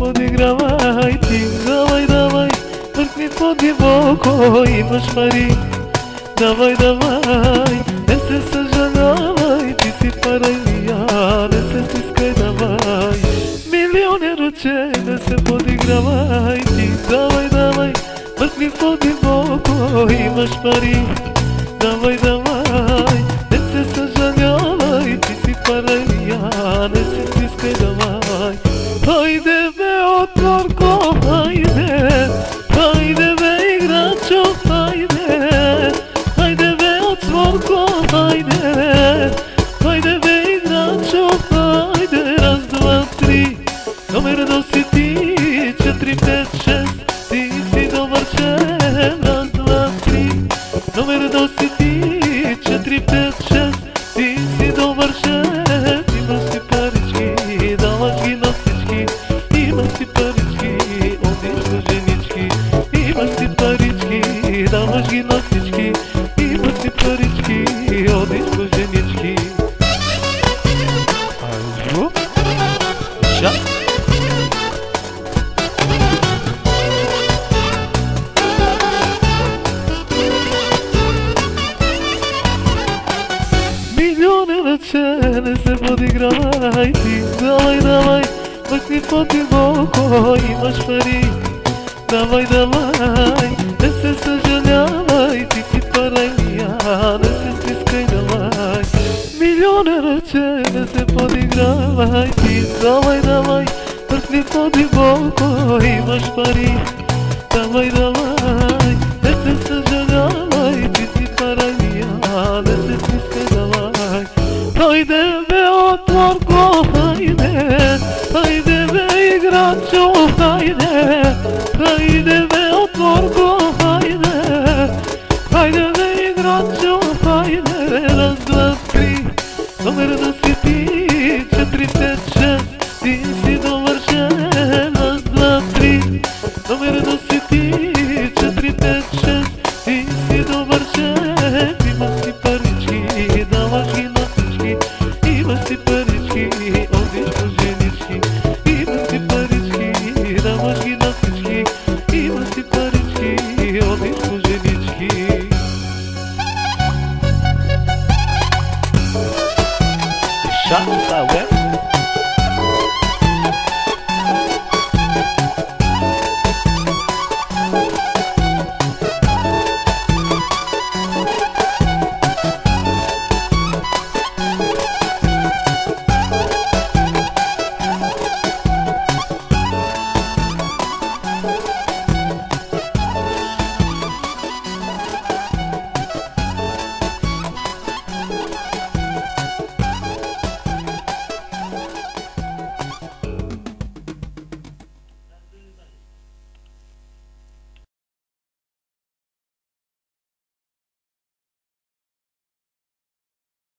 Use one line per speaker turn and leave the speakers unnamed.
подигравай ти. Давай, давай, мъркни по-дълбоко, имаш пари. Давай, давай, не се съжалявай, ти си паралия, не се стискай, давай. Милионероче, не се подигравай ти. Давай, давай, мъркни по-дълбоко, имаш пари. Давай, давай, не се съжалявай, ти си паралия, не се стискай, давай. Хайде бе, отворко, хайде, хайде бе, играчо, хайде, хайде бе, отворко, хайде, хайде бе, играчо, хайде. Раз, два, три, номер едно си ти, 4, 5, 6, ти си довършен. Раз, два, три, номер едно си ти, 4, 5, 6, ти си довършен. Имаш си парички, даваш ги на всички. Имаш си парички, одиш до женички. Имаш си парички, даваш ги на всички. Имаш си парички, одиш до женички. Айо, ша. Милионерче, не се подигравай ти. Давай, давай, мъкни по-дълбоко, имаш пари. Давай, давай, не се съжалявай, ти си паралия, не се стискай, давай. Милионерче, не се подигравай ти. Давай, давай, мъкни по-дълбоко, имаш пари. Давай, давай, не се съжалявай, ти си паралия, не се стискай, давай. Хайде бе, отворко, хайде, хайде бе, играчо, хайде, хайде бе, отворко, хайде, хайде бе, играчо, хайде. Раз, два, три, номер да си ти, 4, 5, 6, ти си довършен. Раз, два, три, номер да си ти, 4, 5, 6.